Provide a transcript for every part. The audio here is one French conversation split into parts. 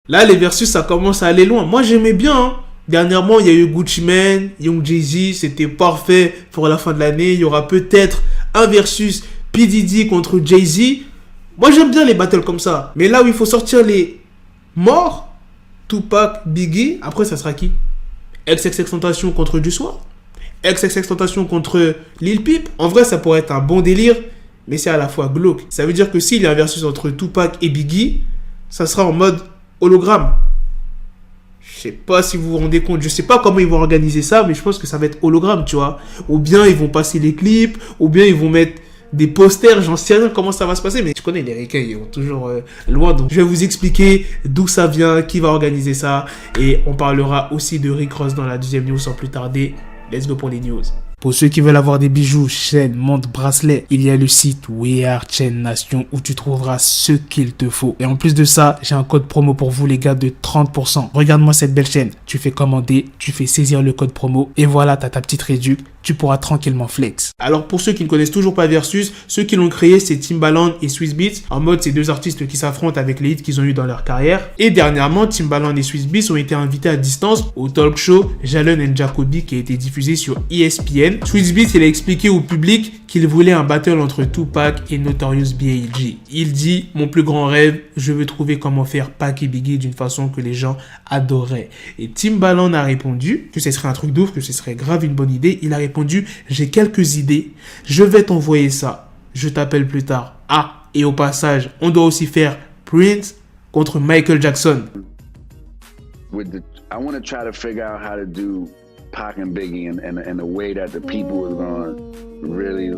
Là, les versus, ça commence à aller loin. Moi, j'aimais bien, hein. Dernièrement, il y a eu Gucci Mane, Young Jeezy, c'était parfait pour la fin de l'année. Il y aura peut-être un versus P. Diddy contre Jay-Z. Moi, j'aime bien les battles comme ça. Mais là où il faut sortir les morts, Tupac, Biggie, après, ça sera qui? XXXTentacion contre Du Soir, XXXTentacion contre Lil Peep. En vrai, ça pourrait être un bon délire, mais c'est à la fois glauque. Ça veut dire que s'il y a un versus entre Tupac et Biggie, ça sera en mode hologramme. Je sais pas si vous vous rendez compte, je sais pas comment ils vont organiser ça, mais je pense que ça va être hologramme, tu vois. Ou bien ils vont passer les clips, ou bien ils vont mettre des posters, j'en sais rien comment ça va se passer, mais je connais les requins, ils vont toujours loin. Donc je vais vous expliquer d'où ça vient, qui va organiser ça, et on parlera aussi de Rick Ross dans la deuxième news sans plus tarder. Let's go pour les news. Pour ceux qui veulent avoir des bijoux, chaînes, montres, bracelets, il y a le site We Are Chain Nation où tu trouveras ce qu'il te faut. Et en plus de ça, j'ai un code promo pour vous les gars de 30%. Regarde-moi cette belle chaîne. Tu fais commander, tu fais saisir le code promo et voilà, t'as ta petite réduc. Tu pourras tranquillement flex. Alors pour ceux qui ne connaissent toujours pas Versus, ceux qui l'ont créé c'est Timbaland et Swizz Beatz. En mode c'est deux artistes qui s'affrontent avec les hits qu'ils ont eu dans leur carrière. Et dernièrement, Timbaland et Swizz Beatz ont été invités à distance au talk show Jalen and Jacoby qui a été diffusé sur ESPN. Swizz Beatz il a expliqué au public qu'il voulait un battle entre Tupac et Notorious B.I.G. Il dit « Mon plus grand rêve, je veux trouver comment faire Pac et Biggie d'une façon que les gens adoreraient. » Et Timbaland a répondu que ce serait un truc d'ouf, que ce serait grave une bonne idée. Il a répondu « J'ai quelques idées, je vais t'envoyer ça, je t'appelle plus tard. » Ah, et au passage, on doit aussi faire Prince contre Michael Jackson. I want to try to figure out how to do Pac and Biggie in a way that the people are going to really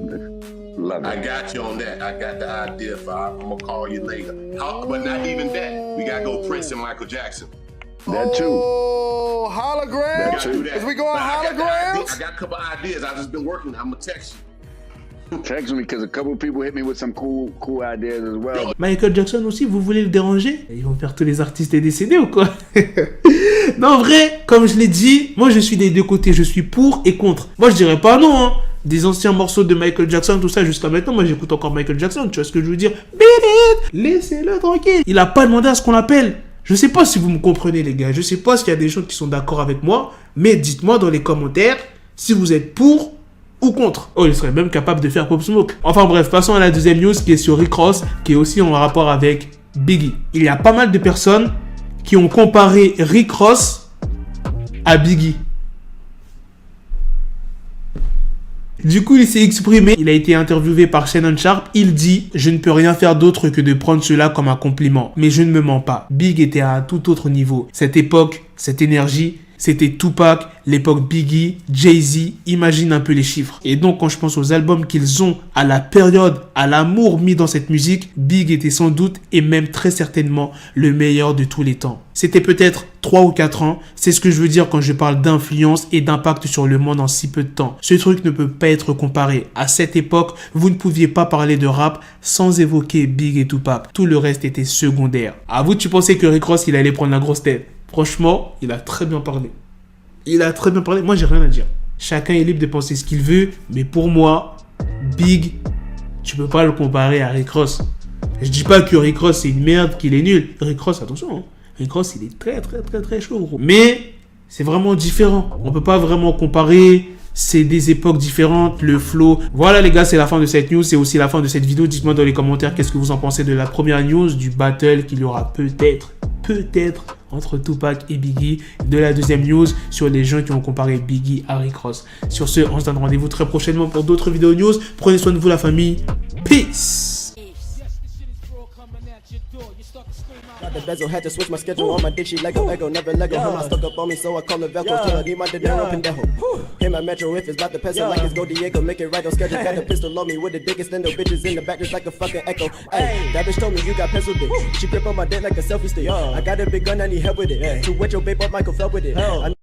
love it. I got you on that. I got the idea for I'm going to call you later. But not even that. We got to go Prince and Michael Jackson. That too. Oh, holograms? That too. Is we going holograms? I got a couple ideas. I've just been working. I'm going to text you. Text me because a couple of people hit me with some cool ideas as well. Michael Jackson aussi, vous voulez le déranger? Ils vont faire tous les artistes décédés ou quoi? Non, en vrai, comme je l'ai dit, moi je suis des deux côtés, je suis pour et contre. Moi je dirais pas non, hein. Des anciens morceaux de Michael Jackson, tout ça jusqu'à maintenant, moi j'écoute encore Michael Jackson, tu vois ce que je veux dire? Laissez-le tranquille. Il a pas demandé à ce qu'on l'appelle. Je sais pas si vous me comprenez les gars, je sais pas s'il y a des gens qui sont d'accord avec moi, mais dites-moi dans les commentaires si vous êtes pour ou contre. Oh, il serait même capable de faire Pop Smoke. Enfin bref, passons à la deuxième news qui est sur Rick Ross, qui est aussi en rapport avec Biggie. Il y a pas mal de personnes qui ont comparé Rick Ross à Biggie. Du coup, il s'est exprimé, il a été interviewé par Shannon Sharp, il dit « Je ne peux rien faire d'autre que de prendre cela comme un compliment, mais je ne me mens pas. Big était à un tout autre niveau. Cette époque, cette énergie, c'était Tupac, l'époque Biggie, Jay-Z, imagine un peu les chiffres. Et donc quand je pense aux albums qu'ils ont, à la période, à l'amour mis dans cette musique, Big était sans doute et même très certainement le meilleur de tous les temps. C'était peut-être 3 ou 4 ans, c'est ce que je veux dire quand je parle d'influence et d'impact sur le monde en si peu de temps. Ce truc ne peut pas être comparé. À cette époque, vous ne pouviez pas parler de rap sans évoquer Big et Tupac. Tout le reste était secondaire. À vous, tu pensais que Rick Ross, il allait prendre la grosse tête. Franchement, il a très bien parlé. Il a très bien parlé. Moi, j'ai rien à dire. Chacun est libre de penser ce qu'il veut. Mais pour moi, Big, tu peux pas le comparer à Rick Ross. Je dis pas que Rick Ross, c'est une merde, qu'il est nul. Rick Ross, attention. Hein. Rick Ross, il est très chaud, gros. Mais c'est vraiment différent. On peut pas vraiment comparer. C'est des époques différentes, le flow. Voilà les gars, c'est la fin de cette news. C'est aussi la fin de cette vidéo. Dites-moi dans les commentaires qu'est-ce que vous en pensez de la première news, du battle qu'il y aura peut-être entre Tupac et Biggie, de la deuxième news sur les gens qui ont comparé Biggie à Rick Ross. Sur ce, on se donne rendez-vous très prochainement pour d'autres vidéos news. Prenez soin de vous la famille. Peace. The bezel had to switch my schedule on my dick, she Lego, never Lego. Him, I stuck up on me, so I call her Velcro. Till I need my dinero pendejo. Him, my metro, if it's about the peso, like it's Go Diego, make it right on schedule. Got the pistol on me with the dick, extendo bitches in the back, just like a fucking echo. Hey, that bitch told me you got pencil dick. She grip on my dick like a selfie stick. I got a big gun, I need help with it. To wet your babe up, Michael fell with it.